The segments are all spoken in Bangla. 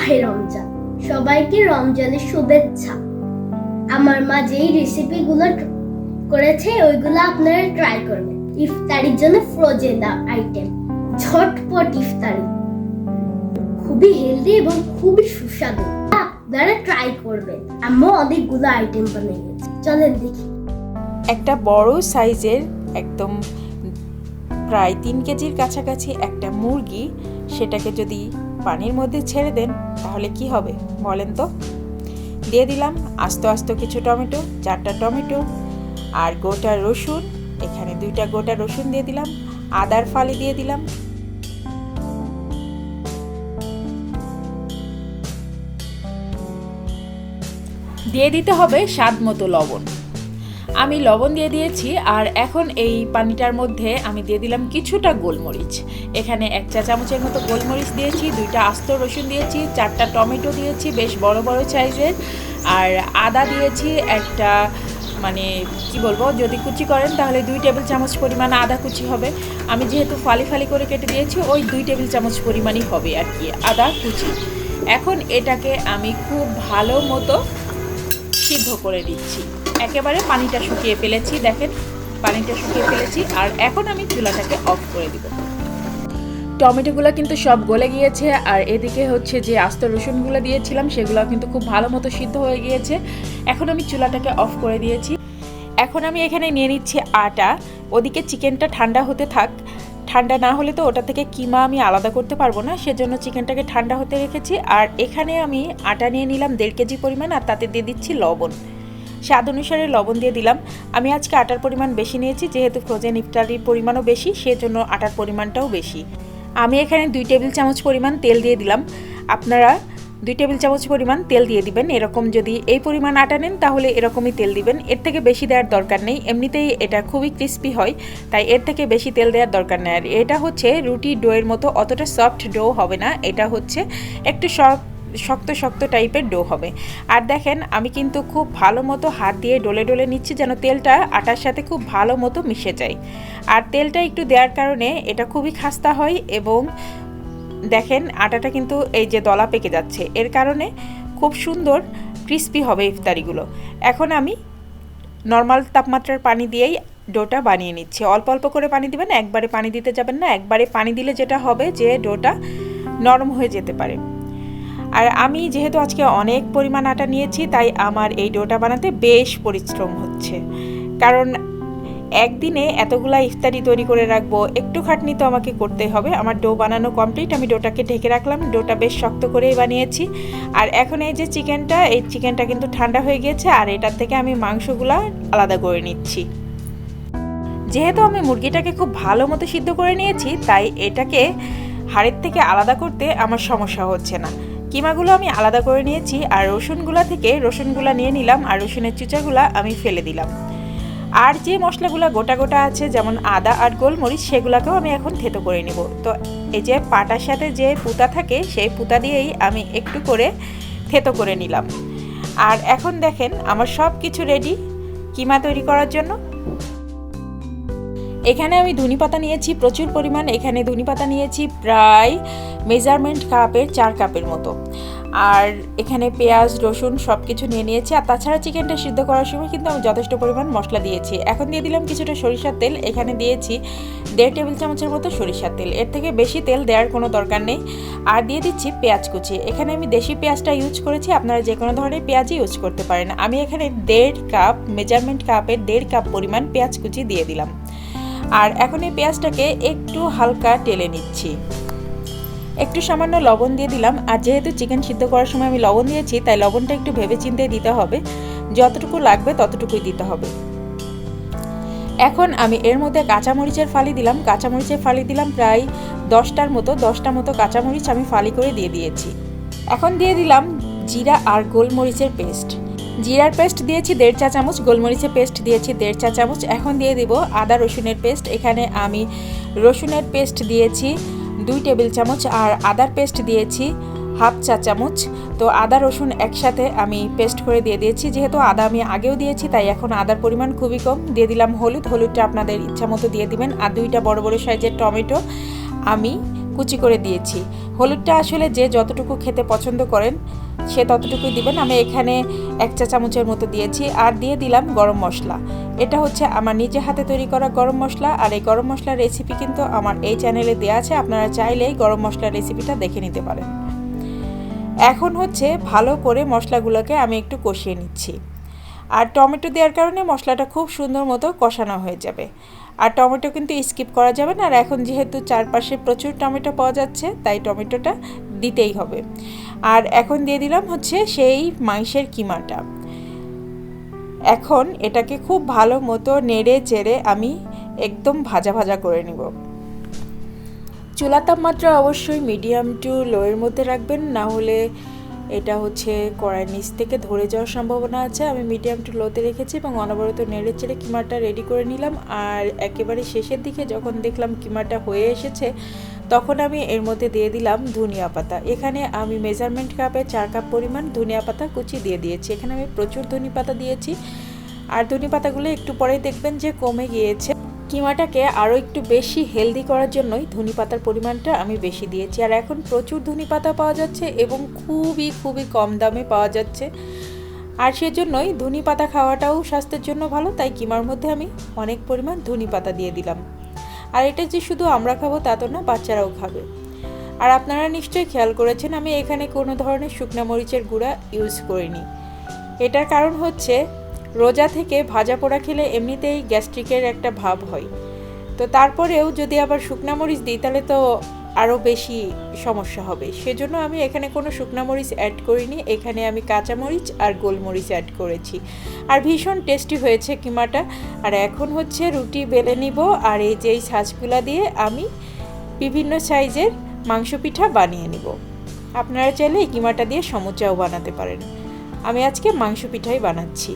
মাহে রমজান, সবাইকে রমজানের শুভেচ্ছা। আমার মা যেই রেসিপিগুলো করেছে ওইগুলো আপনারা ট্রাই করবেন। ইফতারির জন্য ফ্রোজেন আইটেম, ঝটপট ইফতারি, খুবই হেলদি এবং খুবই সুস্বাদু। আপনারা ট্রাই করবেন। আম্মু অনেকগুলো আইটেম বানিয়েছে, চলেন দেখি। একটা বড় সাইজের একদম প্রায় 3 কেজির কাছাকাছি একটা মুরগি, সেটাকে যদি পানির মধ্যে ছেড়ে দেন তাহলে কি হবে বলেন তো। দিয়ে দিলাম আস্ত আস্ত কিছু টমেটো, 4টা টমেটো আর গোটা রসুন, এখানে 2টা গোটা রসুন দিয়ে দিলাম, আদার ফালি দিয়ে দিলাম, দিয়ে দিতে হবে স্বাদ মতো লবণ। আমি লবণ দিয়ে দিয়েছি। আর এখন এই পানিটার মধ্যে আমি দিয়ে দিলাম কিছুটা গোলমরিচ। এখানে 1 চা চামচের মতো গোলমরিচ দিয়েছি, 2টা আস্ত রসুন দিয়েছি, 4টা টমেটো দিয়েছি বেশ বড় বড় সাইজের, আর আদা দিয়েছি একটা, মানে কি বলবো, যদি কুচি করেন তাহলে 2 টেবিল চামচ পরিমাণ আদা কুচি হবে। আমি যেহেতু ফালি ফালি করে কেটে দিয়েছি ওই 2 টেবিল চামচ পরিমাণই হবে আর কি আদা কুচি। এখন এটাকে আমি খুব ভালো মতো সিদ্ধ করে দিচ্ছি। একেবারে পানিটা শুকিয়ে ফেলেছি, দেখেন পানিটা শুকিয়ে ফেলেছি। আর এখন আমি চুলাটাকে অফ করে দিব। টমেটোগুলো কিন্তু সব গলে গিয়েছে, আর এদিকে হচ্ছে যে আস্ত রসুনগুলো দিয়েছিলাম সেগুলো কিন্তু খুব ভালো মতো সিদ্ধ হয়ে গিয়েছে। এখন আমি চুলাটাকে অফ করে দিয়েছি। এখন আমি এখানে নিয়ে নিচ্ছি আটা। ওদিকে চিকেনটা ঠান্ডা হতে থাক, ঠান্ডা না হলে তো ওটা থেকে কিমা আমি আলাদা করতে পারবো না, সেজন্য চিকেনটাকে ঠান্ডা হতে রেখেছি। আর এখানে আমি আটা নিয়ে নিলাম 1.5 কেজি পরিমাণ, আর তাতে দিয়ে দিচ্ছি লবণ, স্বাদ অনুসারে লবণ দিয়ে দিলাম। আমি আজকে আটার পরিমাণ বেশি নিয়েছি, যেহেতু ফ্রোজেন ইফতারির পরিমাণও বেশি সেজন্য আটার পরিমাণটাও বেশি। আমি এখানে 2 টেবিল চামচ পরিমাণ তেল দিয়ে দিলাম। আপনারা 2 টেবিল চামচ পরিমাণ তেল দিয়ে দিবেন। এরকম যদি এই পরিমাণ আটা নেন তাহলে এরকমই তেল দিবেন, এর থেকে বেশি দেওয়ার দরকার নেই। এমনিতেই এটা খুবই ক্রিস্পি হয়, তাই এর থেকে বেশি তেল দেওয়ার দরকার নেই। আর এটা হচ্ছে রুটি ডোয়ের মতো অতটা সফট ডো হবে না, এটা হচ্ছে একটু শক্ত শক্ত টাইপের ডো হবে। আর দেখেন আমি কিন্তু খুব ভালো মতো হাত দিয়ে ডলে ডলে নিচ্ছি যেন তেলটা আটার সাথে খুব ভালো মতো মিশে যায়। আর তেলটা একটু দেওয়ার কারণে এটা খুবই খাস্তা হয়, এবং দেখেন আটাটা কিন্তু এই যে দলা পেকে যাচ্ছে, এর কারণে খুব সুন্দর ক্রিস্পি হবে ইফতারিগুলো। এখন আমি নর্মাল তাপমাত্রার পানি দিয়েই ডোটা বানিয়ে নিচ্ছি। অল্প অল্প করে পানি দিবেন, একবারে পানি দিতে যাবেন না। একবারে পানি দিলে যেটা হবে যে ডোটা নরম হয়ে যেতে পারে। আর আমি যেহেতু আজকে অনেক পরিমাণ আটা নিয়েছি তাই আমার এই ডোটা বানাতে বেশ পরিশ্রম হচ্ছে, কারণ একদিনে এতগুলা ইফতারি তৈরি করে রাখবো, একটু খাটনি তো আমাকে করতে হবে। আমার ডো বানানো কমপ্লিট, আমি ডোটাকে ঢেকে রাখলাম। ডোটা বেশ শক্ত করেই বানিয়েছি। আর এখন এই যে এই চিকেনটা কিন্তু ঠান্ডা হয়ে গিয়েছে, আর এটার থেকে আমি মাংসগুলা আলাদা করে নিচ্ছি। যেহেতু আমি মুরগিটাকে খুব ভালো মতো সিদ্ধ করে নিয়েছি তাই এটাকে হাড়ের থেকে আলাদা করতে আমার সমস্যা হচ্ছে না। কিমাগুলো আমি আলাদা করে নিয়েছি, আর রসুনগুলা নিয়ে নিলাম, আর রসুনের চুচাগুলা আমি ফেলে দিলাম। আর যে মশলাগুলো গোটা গোটা আছে যেমন আদা আর গোলমরিচ, সেগুলোকেও আমি এখন থেতো করে নিব। তো এই যে পাটার সাথে যে পুতা থাকে সেই পুতা দিয়েই আমি একটু করে থেতো করে নিলাম। আর এখন দেখেন আমার সব কিছু রেডি কিমা তৈরি করার জন্য। এখানে আমি ধনিপাতা নিয়েছি প্রচুর পরিমাণ, এখানে ধনিপাতা নিয়েছি প্রায় মেজারমেন্ট কাপের 4 কাপের মতো। আর এখানে পেঁয়াজ রসুন সব কিছু নিয়ে নিয়েছি। আর তাছাড়া চিকেনটা সিদ্ধ করার সময় কিন্তু আমি যথেষ্ট পরিমাণ মশলা দিয়েছি। এখন দিয়ে দিলাম কিছুটা সরিষার তেল, এখানে দিয়েছি 1.5 টেবিল চামচের মতো সরিষার তেল, এর থেকে বেশি তেল দেওয়ার কোনো দরকার নেই। আর দিয়ে দিচ্ছি পেঁয়াজ কুচি, এখানে আমি দেশি পেঁয়াজটা ইউজ করেছি, আপনারা যে কোনো ধরনের পেঁয়াজই ইউজ করতে পারেন। আমি এখানে 1.5 কাপ মেজারমেন্ট কাপের 1.5 কাপ পরিমাণ পেঁয়াজ কুচি দিয়ে দিলাম। আর এখন এই পেঁয়াজটাকে একটু হালকা টেলে নিচ্ছি। একটু সামান্য লবণ দিয়ে দিলাম। আর যেহেতু চিকেন সিদ্ধ করার সময় আমি লবণ দিয়েছি তাই লবণটা একটু ভেবে চিন্তে দিতে হবে, যতটুকু লাগবে ততটুকুই দিতে হবে। এখন আমি এর মধ্যে কাঁচামরিচের ফালি দিলাম প্রায় 10টা মতো কাঁচামরিচ আমি ফালি করে দিয়ে দিয়েছি। এখন দিয়ে দিলাম জিরা আর গোলমরিচের পেস্ট। জিরার পেস্ট দিয়েছি 1.5 চা চামচ, গোলমরিচের পেস্ট দিয়েছি 1.5 চা চামচ। এখন দিয়ে দিব আদা রসুনের পেস্ট, এখানে আমি রসুনের পেস্ট দিয়েছি 2 টেবিল চামচ, আর আদার পেস্ট দিয়েছি 1/2 চা চামচ। তো আদা রসুন একসাথে আমি পেস্ট করে দিয়ে দিয়েছি, যেহেতু আদা আমি আগেও দিয়েছি তাই এখন আদার পরিমাণ খুবই কম। দিয়ে দিলাম হলুদটা আপনাদের ইচ্ছা মতো দিয়ে দিবেন। আর 2টা বড় বড় সাইজের টমেটো আমি কুচি করে দিয়েছি। হলুদটা আসলে যে যতটুকু খেতে পছন্দ করেন সে ততটুকুই দিবেন। আমি এখানে 1 চা চামচের মতো দিয়েছি। আর দিয়ে দিলাম গরম মশলা। এটা হচ্ছে আমার নিজে হাতে তৈরি করা গরম মশলা। আর এই গরম মশলার রেসিপি কিন্তু আমার এই চ্যানেলে দেওয়া আছে, আপনারা চাইলেই গরম মশলার রেসিপিটা দেখে নিতে পারেন। এখন হচ্ছে ভালো করে মশলাগুলোকে আমি একটু কষিয়ে নিচ্ছি। আর টমেটো দেওয়ার কারণে মশলাটা খুব সুন্দর মতো কষানো হয়ে যাবে। আর টমেটো কিন্তু স্কিপ করা যাবে না। আর এখন যেহেতু চারপাশে প্রচুর টমেটো পাওয়া যাচ্ছে তাই টমেটোটা দিতেই হবে। আর এখন দিয়ে দিলাম হচ্ছে সেই মাংসের কিমাটা। এখন এটাকে খুব ভালো মতো নেড়ে চেড়ে আমি একদম ভাজা ভাজা করে নিব। চুলার তাপমাত্রা অবশ্যই মিডিয়াম টু লোয়ের মধ্যে রাখবেন, না হলে এটা হচ্ছে কড়াইয়ের নিচ থেকে ধরে যাওয়ার সম্ভাবনা আছে। আমি মিডিয়াম টু লোতে রেখেছি এবং অনবরত নেড়ে চেড়ে কিমাটা রেডি করে নিলাম। আর একেবারে শেষের দিকে যখন দেখলাম কিমাটা হয়ে এসেছে তখন আমি এর মধ্যে দিয়ে দিলাম ধনিয়া পাতা। এখানে আমি মেজারমেন্ট কাপে 4 কাপ পরিমাণ ধনিয়া পাতা কুচি দিয়ে দিয়েছি। এখানে আমি প্রচুর ধনিয়া পাতা দিয়েছি। আর ধনিয়া পাতাগুলো একটু পরেই দেখবেন যে কমে গিয়েছে। কিমাটাকে আরও একটু বেশি হেলদি করার জন্যই ধনে পাতার পরিমাণটা আমি বেশি দিয়েছি। আর এখন প্রচুর ধনে পাতা পাওয়া যাচ্ছে এবং খুবই কম দামে পাওয়া যাচ্ছে। আর সেজন্যই ধনে পাতা খাওয়াটাও স্বাস্থ্যের জন্য ভালো, তাই কিমার মধ্যে আমি অনেক পরিমাণ ধনে পাতা দিয়ে দিলাম। আর এটা যে শুধু আমরা খাবো তা তো না, বাচ্চারাও খাবে। আর আপনারা নিশ্চয়ই খেয়াল করেছেন আমি এখানে কোনো ধরনের শুকনো মরিচের গুঁড়া ইউজ করিনি। এটার কারণ হচ্ছে রোজা থেকে ভাজা পোড়া খেলে এমনিতেই গ্যাস্ট্রিকের একটা ভাব হয়, তো তারপরেও যদি আবার শুকনা মরিচ দিই তাহলে তো আরও বেশি সমস্যা হবে। সেজন্য আমি এখানে কোনো শুকনা মরিচ অ্যাড করিনি। এখানে আমি কাঁচা মরিচ আর গোলমরিচ অ্যাড করেছি। আর ভীষণ টেস্টি হয়েছে কিমাটা। আর এখন হচ্ছে রুটি বেলে নিব। আর এই যে ছাঁচগুলা দিয়ে আমি বিভিন্ন সাইজের মাংস পিঠা বানিয়ে নিব। আপনারা চাইলে এই কিমাটা দিয়ে সমুচাও বানাতে পারেন। আমি আজকে মাংস পিঠাই বানাচ্ছি।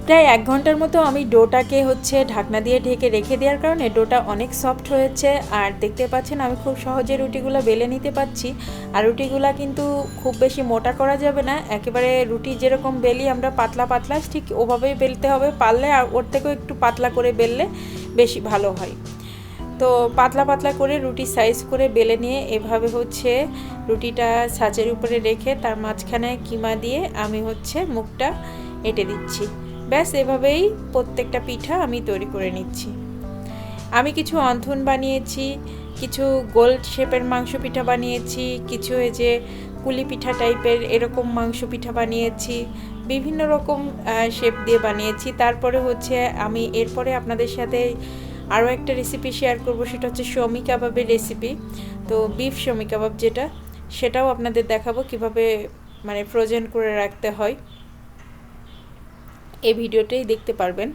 প্রায় 1 ঘন্টার মতো আমি ডোটাকে হচ্ছে ঢাকনা দিয়ে ঢেকে রেখে দেওয়ার কারণে ডোটা অনেক সফট হয়েছে। আর দেখতে পাচ্ছেন আমি খুব সহজে রুটিগুলো বেলে নিতে পারছি। আর রুটিগুলো কিন্তু খুব বেশি মোটা করা যাবে না, একেবারে রুটি যেরকম বেলি আমরা পাতলা পাতলা ঠিক ওভাবেই বেলতে হবে। পারলে আর ওর থেকেও একটু পাতলা করে বেললে বেশি ভালো হয়। তো পাতলা পাতলা করে রুটি সাইজ করে বেলে নিয়ে এভাবে হচ্ছে রুটিটা ছাঁচের উপরে রেখে তার মাঝখানে কিমা দিয়ে আমি হচ্ছে মুখটা এঁটে দিচ্ছি। ব্যাস এভাবেই প্রত্যেকটা পিঠা আমি তৈরি করে নিচ্ছি। আমি কিছু অন্থন বানিয়েছি, কিছু গোল শেপের মাংস পিঠা বানিয়েছি, কিছু এই যে কুলি পিঠা টাইপের এরকম মাংস পিঠা বানিয়েছি, বিভিন্ন রকম শেপ দিয়ে বানিয়েছি। তারপরে হচ্ছে আমি এরপরে আপনাদের সাথে আরও একটা রেসিপি শেয়ার করব, সেটা হচ্ছে শমি কাবাবের রেসিপি। তো বিফ শমি কাবাব যেটা, সেটাও আপনাদের দেখাবো কিভাবে মানে ফ্রোজেন করে রাখতে হয়। এই ভিডিওটাই দেখতে পারবেন।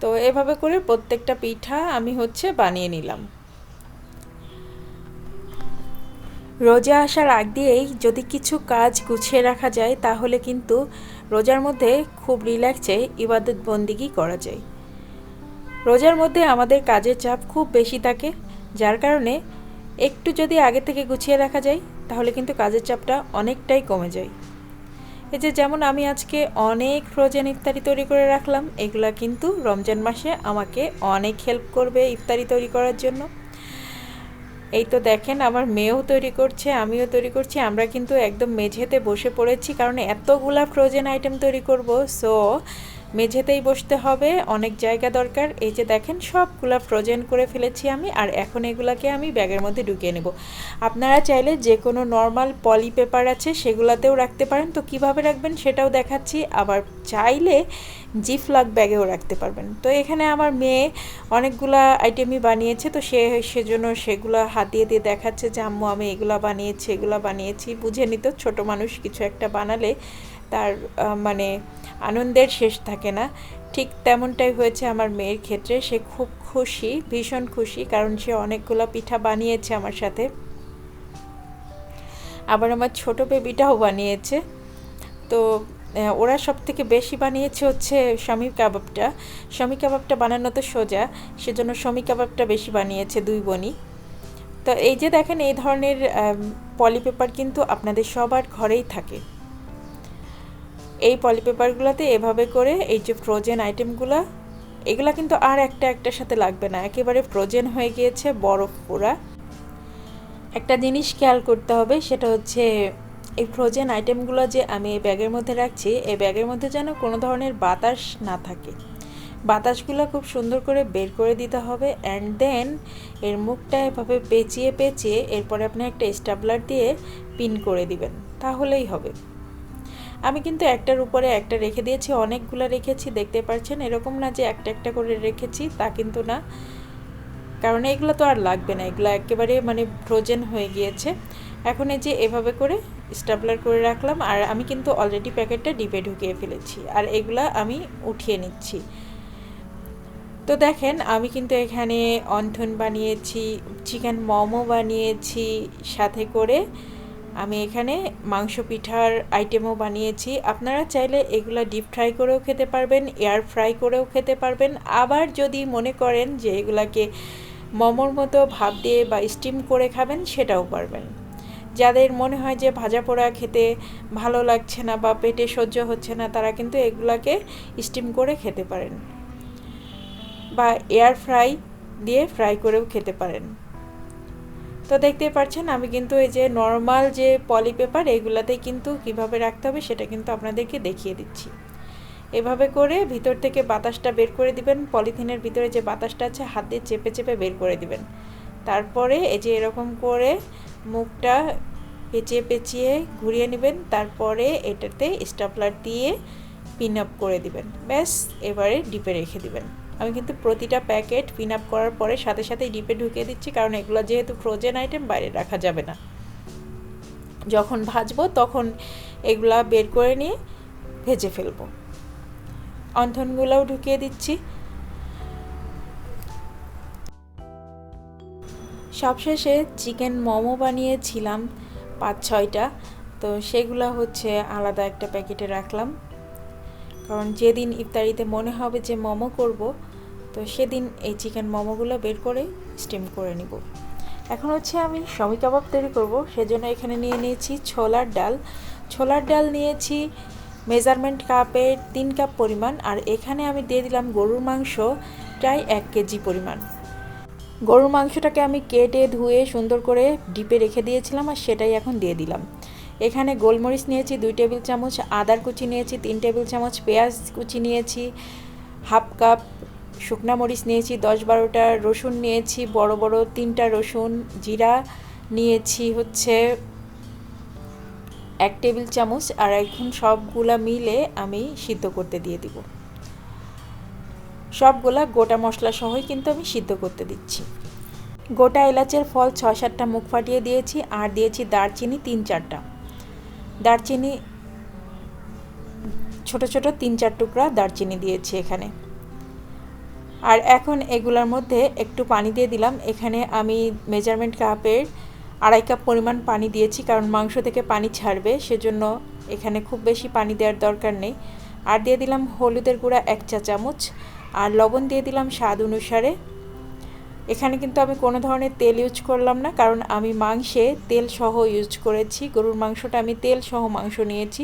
তো এভাবে করে প্রত্যেকটা পিঠা আমি হচ্ছে বানিয়ে নিলাম। রোজা আসার আগ দিয়েই যদি কিছু কাজ গুছিয়ে রাখা যায় তাহলে কিন্তু রোজার মধ্যে খুব রিল্যাক্সে ইবাদত বন্দিগি করা যায়। রোজার মধ্যে আমাদের কাজের চাপ খুব বেশি থাকে, যার কারণে একটু যদি আগে থেকে গুছিয়ে রাখা যায় তাহলে কিন্তু কাজের চাপটা অনেকটাই কমে যায়। এই যে যেমন আমি আজকে অনেক ফ্রোজেন ইফতারি তৈরি করে রাখলাম, এগুলা কিন্তু রমজান মাসে আমাকে অনেক হেল্প করবে ইফতারি তৈরি করার জন্য। এই তো দেখেন আমার মেয়েও তৈরি করছে, আমিও তৈরি করছি। আমরা কিন্তু একদম মেঝেতে বসে পড়েছি, কারণ এতগুলা ফ্রোজেন আইটেম তৈরি করব, সো মেঝেতেই বসতে হবে, অনেক জায়গা দরকার। এই যে দেখেন সবগুলা ফ্রোজেন করে ফেলেছি আমি। আর এখন এগুলাকে আমি ব্যাগের মধ্যে ঢুকিয়ে নেব। আপনারা চাইলে যে কোনো নর্মাল পলি পেপার আছে সেগুলাতেও রাখতে পারেন। তো কিভাবে রাখবেন সেটাও দেখাচ্ছি। আবার চাইলে জিফলক ব্যাগেও রাখতে পারবেন। তো এখানে আমার মেয়ে অনেকগুলা আইটেমই বানিয়েছে, তো সেজন্য সেগুলো হাত দিয়ে দিয়ে দেখাচ্ছে যে আম্মু আমি এগুলা বানিয়েছি এগুলা বানিয়েছি। বুঝে নিত ছোট মানুষ কিছু একটা বানালে তার মানে আনন্দের শেষ থাকে না। ঠিক তেমনটাই হয়েছে আমার মেয়ের ক্ষেত্রে। সে খুব খুশি, ভীষণ খুশি, কারণ সে অনেকগুলো পিঠা বানিয়েছে আমার সাথে। আবার আমার ছোট বেবিটাও বানিয়েছে। তো ওরা সব থেকে বেশি বানিয়েছে হচ্ছে শমি কাবাবটা। শমি কাবাবটা বানানো তো সোজা, সেজন্য শমি কাবাবটা বেশি বানিয়েছে দুই বোনই। তো এই যে দেখেন এই ধরনের পলি পেপার কিন্তু আপনাদের সবার ঘরেই থাকে। এই পলি পেপারগুলোতে এভাবে করে এই যে ফ্রোজেন আইটেমগুলো এগুলা কিন্তু আর একটার সাথে লাগবে না, একেবারে ফ্রোজেন হয়ে গিয়েছে, বরফ পুরা। একটা জিনিস খেয়াল করতে হবে, সেটা হচ্ছে এই ফ্রোজেন আইটেমগুলো যে আমি এই ব্যাগের মধ্যে রাখছি, এই ব্যাগের মধ্যে যেন কোনো ধরনের বাতাস না থাকে। বাতাসগুলো খুব সুন্দর করে বের করে দিতে হবে। অ্যান্ড দেন এর মুখটা এভাবে পেঁচিয়ে পেঁচিয়ে এরপরে আপনি একটা স্টাবলার দিয়ে পিন করে দিবেন, তাহলেই হবে। আমি কিন্তু একটার উপরে একটা রেখে দিয়েছি, অনেকগুলো রেখেছি, দেখতে পাচ্ছেন। এরকম না যে একটা করে রেখেছি, তা কিন্তু না, কারণ এগুলো তো আর লাগবে না, এগুলো একেবারে মানে ফ্রোজেন হয়ে গিয়েছে। এখন এই যে এভাবে করে স্টাপলার করে রাখলাম, আর আমি কিন্তু অলরেডি প্যাকেটটা ডিপে ঢুকিয়ে ফেলেছি, আর এগুলা আমি উঠিয়ে নিচ্ছি। তো দেখেন আমি কিন্তু এখানে অন্থন বানিয়েছি, চিকেন মোমো বানিয়েছি, সাথে করে আমি এখানে মাংস পিঠার আইটেমও বানিয়েছি। আপনারা চাইলে এগুলা ডিপ ফ্রাই করেও খেতে পারবেন, এয়ার ফ্রাই করেও খেতে পারবেন। আবার যদি মনে করেন যে এগুলাকে মোমোর মতো ভাপ দিয়ে বা স্টিম করে খাবেন, সেটাও পারবেন। যাদের মনে হয় যে ভাজা পোড়া খেতে ভালো লাগছে না বা পেটে সহ্য হচ্ছে না, তারা কিন্তু এগুলাকে স্টিম করে খেতে পারেন বা এয়ার ফ্রাই দিয়ে ফ্রাই করেও খেতে পারেন। তো দেখতে পাচ্ছেন আমি কিন্তু এই যে নর্মাল যে পলি পেপার, এগুলাতেই কিন্তু কিভাবে রাখতে হবে সেটা কিন্তু আপনাদেরকে দেখিয়ে দিচ্ছি। এভাবে করে ভিতর থেকে বাতাসটা বের করে দিবেন, পলিথিনের ভিতরে যে বাতাসটা আছে হাত দিয়ে চেপে চেপে বের করে দিবেন। তারপরে এই যে এরকম করে মুখটা পেঁচিয়ে পেঁচিয়ে ঘুরিয়ে নেবেন, তারপরে এটাতে স্টাপলার দিয়ে পিন আপ করে দিবেন। ব্যাস, এবারে ডিপে রেখে দিবেন। আমি কিন্তু প্রতিটা প্যাকেট পিন আপ করার পরে সাথে সাথেই ডিপে ঢুকিয়ে দিচ্ছি, কারণ এগুলো যেহেতু ফ্রোজেন আইটেম বাইরে রাখা যাবে না। যখন ভাজবো তখন এগুলা বের করে নিয়ে ভেজে ফেলবো। অন্থনগুলোও ঢুকিয়ে দিচ্ছি। সবশেষে চিকেন মোমো বানিয়েছিলাম 5-6টা, তো সেগুলো হচ্ছে আলাদা একটা প্যাকেটে রাখলাম, কারণ যেদিন ইফতারিতে মনে হবে যে মোমো করব, তো সেদিন এই চিকেন মোমোগুলো বের করে স্টিম করে নিব। এখন হচ্ছে আমি শমি কাবাব তৈরি করব, সেজন্য এখানে নিয়ে নিয়েছি ছোলার ডাল। ছোলার ডাল নিয়েছি মেজারমেন্ট কাপের 3 কাপ পরিমাণ, আর এখানে আমি দিয়ে দিলাম গরুর মাংস প্রায় 1 কেজি পরিমাণ। গরুর মাংসটাকে আমি কেটে ধুয়ে সুন্দর করে ডিপে রেখে দিয়েছিলাম, আর সেটাই এখন দিয়ে দিলাম। এখানে গোলমরিচ নিয়েছি 2 টেবিল চামচ, আদার কুচি নিয়েছি 3 টেবিল চামচ, পেঁয়াজ কুচি নিয়েছি হাফ কাপ, শুকনা মরিচ নিয়েছি 10-12টা, রসুন নিয়েছি বড় বড় 3টা রসুন, জিরা নিয়েছি হচ্ছে 1 টেবিল চামচ। আর এখন সবগুলা মিলে আমি সিদ্ধ করতে দিয়ে দিব। সবগুলা গোটা মশলা সহই কিন্তু আমি সিদ্ধ করতে দিচ্ছি। গোটা এলাচের ফল 6-7টা মুখ ফাটিয়ে দিয়েছি, আর দিয়েছি দারচিনি 3-4টা। দারচিনি ছোট ছোট 3-4 টুকরা দারচিনি দিয়েছি এখানে। আর এখন এগুলোর মধ্যে একটু পানি দিয়ে দিলাম। এখানে আমি মেজারমেন্ট কাপের 2.5 কাপ পরিমাণ পানি দিয়েছি, কারণ মাংস থেকে পানি ছাড়বে, সেজন্য এখানে খুব বেশি পানি দেওয়ার দরকার নেই। আর দিয়ে দিলাম হলুদের গুঁড়া 1 চা চামচ, আর লবণ দিয়ে দিলাম স্বাদ অনুসারে। এখানে কিন্তু আমি কোনো ধরনের তেল ইউজ করলাম না, কারণ আমি মাংসে তেল সহ ইউজ করেছি। গরুর মাংসটা আমি তেল সহ মাংস নিয়েছি,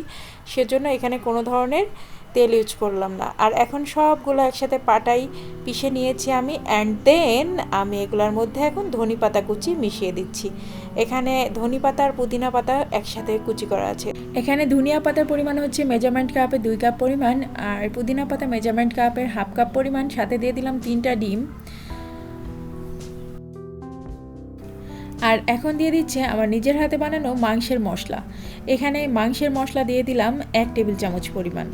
সেজন্য এখানে কোনো ধরনের তেল ইউজ করলাম না। আর এখন সবগুলো একসাথে পাটাই পিষে নিয়েছি আমি। অ্যান্ড দেন আমি এগুলোর মধ্যে এখন ধনেপাতা কুচি মিশিয়ে দিচ্ছি। এখানে ধনেপাতা আর পুদিনা পাতা একসাথে কুচি করা আছে। এখানে ধনিয়া পাতার পরিমাণ হচ্ছে মেজারমেন্ট কাপে 2 কাপ পরিমাণ, আর পুদিনা পাতা মেজারমেন্ট কাপের হাফ কাপ পরিমাণ। সাথে দিয়ে দিলাম 3টা ডিম। আর এখন দিয়ে দিচ্ছে আমার নিজের হাতে বানানো মাংসের মশলা। এখানে মাংসের মশলা দিয়ে দিলাম 1 টেবিল চামচ পরিমাণ।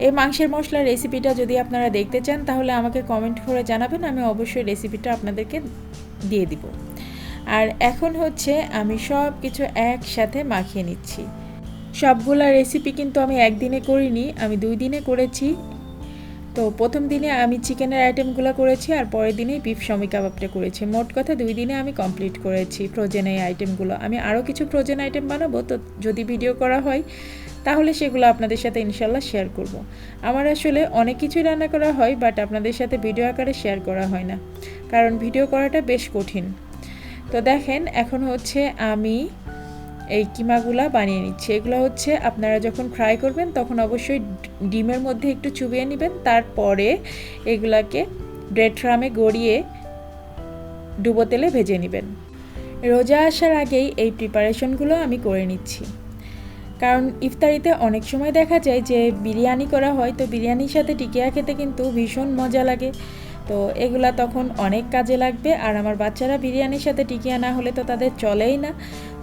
এই মাংসের মশলার রেসিপিটা যদি আপনারা দেখতে চান, তাহলে আমাকে কমেন্ট করে জানাবেন, আমি অবশ্যই রেসিপিটা আপনাদেরকে দিয়ে দিব। আর এখন হচ্ছে আমি সব কিছু একসাথে মাখিয়ে নিচ্ছি। সবগুলা রেসিপি কিন্তু আমি একদিনে করিনি, আমি 2 দিনে করেছি। তো প্রথম দিনে আমি চিকেনের আইটেমগুলো করেছি, আর পরের দিনে বিফ শমি কাবাবটা করেছি। মোট কথা 2 দিনে আমি কমপ্লিট করেছি ফ্রোজেন এই আইটেমগুলো। আমি আরও কিছু ফ্রোজেন আইটেম বানাবো, তো যদি ভিডিও করা হয় তাহলে সেগুলো আপনাদের সাথে ইনশাল্লাহ শেয়ার করব। আমার আসলে অনেক কিছুই রান্না করা হয়, বাট আপনাদের সাথে ভিডিও আকারে শেয়ার করা হয় না, কারণ ভিডিও করাটা বেশ কঠিন। তো দেখেন এখন হচ্ছে আমি এই কিমাগুলা বানিয়ে নিচ্ছি। এগুলো হচ্ছে আপনারা যখন ফ্রাই করবেন তখন অবশ্যই ডিমের মধ্যে একটু চুবিয়ে নেবেন, তারপরে এগুলাকে ব্রেড ক্রামে গড়িয়ে ডুবো তেলে ভেজে নেবেন। রোজা আসার আগেই এই প্রিপারেশনগুলো আমি করে নিচ্ছি, কারণ ইফতারিতে অনেক সময় দেখা যায় যে বিরিয়ানি করা হয়, তো বিরিয়ানির সাথে টিকিয়া খেতে কিন্তু ভীষণ মজা লাগে। তো এগুলা তখন অনেক কাজে লাগবে, আর আমার বাচ্চারা বিরিয়ানির সাথে টিকিয়া না হলে তো তাদের চলেই না।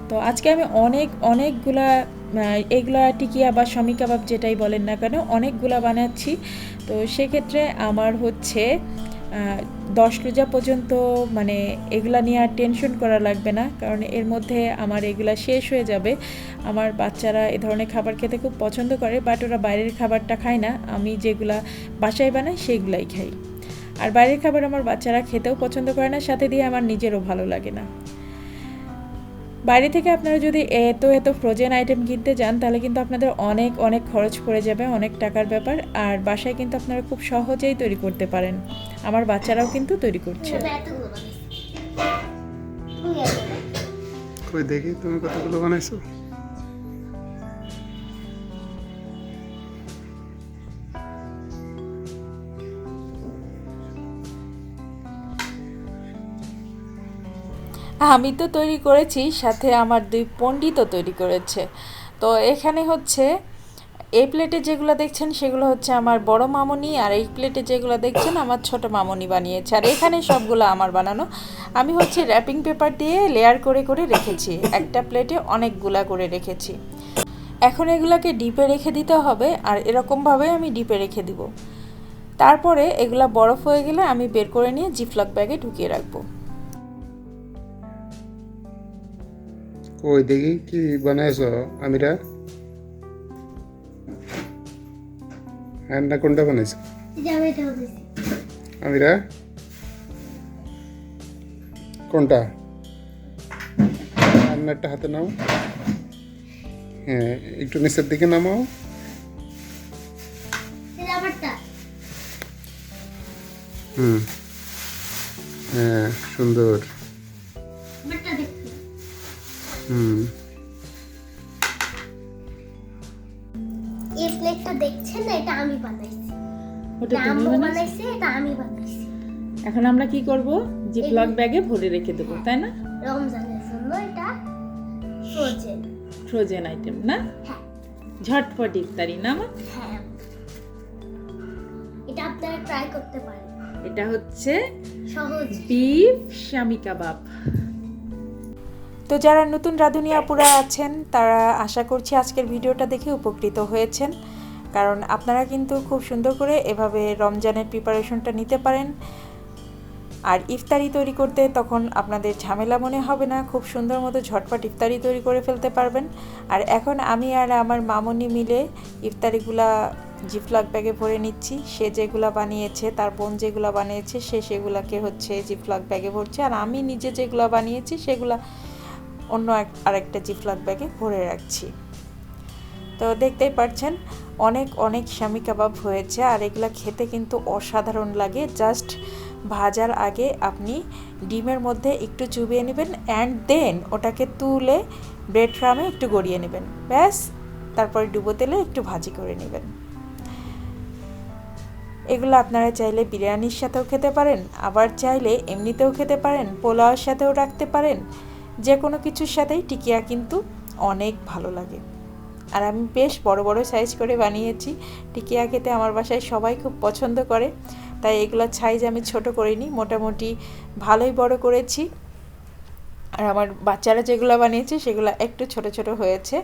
তো আজকে আমি অনেকগুলা এগুলা টিকিয়া বা শমি কাবাব যেটাই বলেন না কেন অনেকগুলা বানাচ্ছি। তো সেক্ষেত্রে আমার হচ্ছে 10 রোজা পর্যন্ত মানে এগুলা নিয়ে আর টেনশন করা লাগবে না, কারণ এর মধ্যে আমার এগুলা শেষ হয়ে যাবে। আমার বাচ্চারা এ ধরনের খাবার খেতে খুব পছন্দ করে, বাট ওরা বাইরের খাবারটা খায় না। আমি যেগুলা বাসায় বানাই সেগুলাই খাই, আর বাইরের খাবার আমার বাচ্চারা খেতেও পছন্দ করে না, সাথে দিয়ে আমার নিজেরও ভালো লাগে না। বাইরে থেকে আপনারা যদি এত ফ্রোজেন আইটেম কিনতে যান তাহলে কিন্তু আপনাদের অনেক খরচ পড়ে যাবে, অনেক টাকার ব্যাপার। আর বাসায় কিন্তু আপনারা খুব সহজেই তৈরি করতে পারেন। আমার বাচ্চারাও কিন্তু তৈরি করছে। কই দেখি তুমি কতগুলো বানাইছো? আমি তো তৈরি করেছি, সাথে আমার 2 পণ্ডিতও তৈরি করেছে। তো এখানে হচ্ছে এই প্লেটে যেগুলো দেখছেন সেগুলো হচ্ছে আমার বড় মামনি, আর এই প্লেটে যেগুলো দেখছেন আমার ছোট মামনি বানিয়েছে। আর এখানে সবগুলো আমার বানানো। আমি হচ্ছে র্যাপিং পেপার দিয়ে লেয়ার করে করে রেখেছি, একটা প্লেটে অনেকগুলা করে রেখেছি। এখন এগুলাকে ডিপে রেখে দিতে হবে, আর এরকমভাবে আমি ডিপে রেখে দিব। তারপরে এগুলা বরফ হয়ে গেলে আমি বের করে নিয়ে জিপলক ব্যাগে ঢুকিয়ে রাখবো। কই দেখি কি বানাইছো আমিরা? না কোনটা বানাইছো আমিরা? কোনটা? রান্নাটা হাতে নাও, হ্যাঁ একটু নিচের দিকে নামাও। হ্যাঁ সুন্দর। এই প্লেটটা দেখছেন না, এটা আমি বানাইছি। ওটা এটা তুমি আম্মু বানাইছো? বানাইছে, এটা আমি বানাইছি। এখন আমরা কি করব? জিপলক ব্যাগে ভরে রেখে দেবো, তাই না? রমজানের জন্য এটা ফ্রোজেন। ফ্রোজেন আইটেম না, হ্যাঁ ঝটপট ইফতারি না মা? হ্যাঁ, এটা আপনারা ট্রাই করতে পারেন, এটা হচ্ছে সহজ। বিফ শামি কাবাব। তো যারা নতুন রাঁধুনি আপুরা আছেন তারা আশা করছি আজকের ভিডিওটা দেখে উপকৃত হয়েছেন, কারণ আপনারা কিন্তু খুব সুন্দর করে এভাবে রমজানের প্রিপারেশনটা নিতে পারেন। আর ইফতারি তৈরি করতে তখন আপনাদের ঝামেলা মনে হবে না, খুব সুন্দর মতো ঝটপট ইফতারি তৈরি করে ফেলতে পারবেন। আর এখন আমি আর আমার মামনি মিলে ইফতারিগুলা জিপলক ব্যাগে ভরে নিচ্ছি। সে যেগুলা বানিয়েছে, তার বোন যেগুলা বানিয়েছে সে সেগুলাকে হচ্ছে জিপলক ব্যাগে ভরছে, আর আমি নিজে যেগুলা বানিয়েছি সেগুলা অন্য আরেকটা জিপলক ব্যাগে ভরে রাখছি। তো দেখতেই পাচ্ছেন অনেক শামি কাবাব হয়েছে, আর এগুলা খেতে কিন্তু অসাধারণ লাগে। জাস্ট ভাজার আগে আপনি ডিমের মধ্যে একটু চুবিয়ে নেবেন, অ্যান্ড দেন ওটাকে তুলে ব্রেড ক্রামে একটু গড়িয়ে নেবেন, ব্যাস। তারপরে ডুবো তেলে একটু ভাজি করে নেবেন। এগুলো আপনারা চাইলে বিরিয়ানির সাথেও খেতে পারেন, আবার চাইলে এমনিতেও খেতে পারেন, পোলাওয়ের সাথেও রাখতে পারেন। যে কোনো কিছুর সাথেই টিকিয়া কিন্তু অনেক ভালো লাগে। আর আমি বেশ বড় বড় সাইজ করে বানিয়েছি। টিকিয়া খেতে আমার বাসায় সবাই খুব পছন্দ করে, তাই এগুলোর সাইজ আমি ছোট করিনি, মোটামুটি ভালোই বড় করেছি। আর আমার বাচ্চারা যেগুলো বানিয়েছে সেগুলো একটু ছোট ছোট হয়েছে।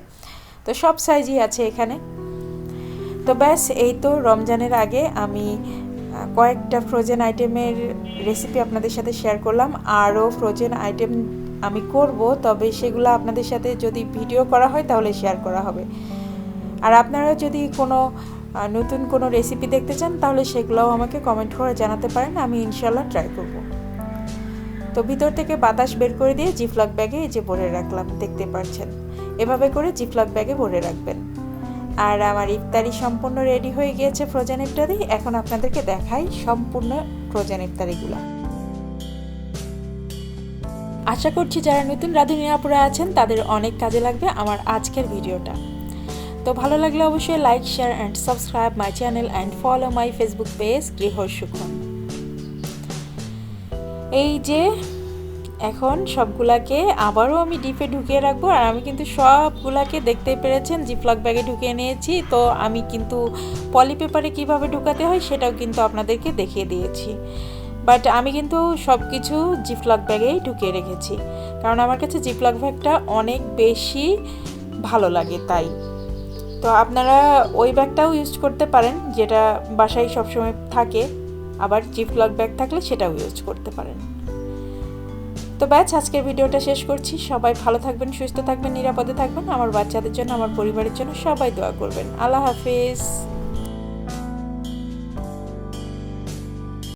তো সব সাইজই আছে এখানে। তো ব্যাস, এই তো রমজানের আগে আমি কয়েকটা ফ্রোজেন আইটেমের রেসিপি আপনাদের সাথে শেয়ার করলাম। আরও ফ্রোজেন আইটেম আমি করব, তবে সেগুলো আপনাদের সাথে যদি ভিডিও করা হয় তাহলে শেয়ার করা হবে। আর আপনারা যদি কোনো নতুন কোনো রেসিপি দেখতে চান তাহলে সেগুলোও আমাকে কমেন্ট করে জানাতে পারেন, আমি ইনশাল্লাহ ট্রাই করব। তো ভিতর থেকে বাতাস বের করে দিয়ে জিপলক ব্যাগে এই যে ভরে রাখলাম, দেখতে পাচ্ছেন। এভাবে করে জিপলক ব্যাগে ভরে রাখবেন। আর আমার ইফতারি সম্পূর্ণ রেডি হয়ে গিয়েছে ফ্রোজেন ইফতারি। এখন আপনাদেরকে দেখাই সম্পূর্ণ ফ্রোজেন ইফতারিগুলো। আশা করছি যারা নতুন রাঁধুনি আপুরা আছেন তাদের অনেক কাজে লাগবে আমার আজকের ভিডিওটা। তো ভালো লাগলে অবশ্যই like, share and subscribe my channel and follow my Facebook page Grihasukhan. এই যে এখন সবগুলাকে আবারও আমি ডিপে ঢুকিয়ে রাখবো। আর আমি কিন্তু সবগুলাকে দেখতেই পেরেছেন জিপলক ব্যাগে ঢুকিয়ে নিয়েছি। তো আমি কিন্তু পলি পেপারে কীভাবে ঢুকাতে হয় সেটাও কিন্তু আপনাদেরকে দেখিয়ে দিয়েছি। বাট আমি কিন্তু সব কিছু জিপলক ব্যাগেই ঢুকিয়ে রেখেছি, কারণ আমার কাছে জিপলক ব্যাগটা অনেক বেশি ভালো লাগে তাই। তো আপনারা ওই ব্যাগটাও ইউজ করতে পারেন যেটা বাসায় সবসময় থাকে, আবার জিপলক ব্যাগ থাকলে সেটাও ইউজ করতে পারেন। তো ব্যাচ আজকের ভিডিওটা শেষ করছি। সবাই ভালো থাকবেন, সুস্থ থাকবেন, নিরাপদে থাকবেন। আমার বাচ্চাদের জন্য, আমার পরিবারের জন্য সবাই দোয়া করবেন। আল্লাহ হাফিজ।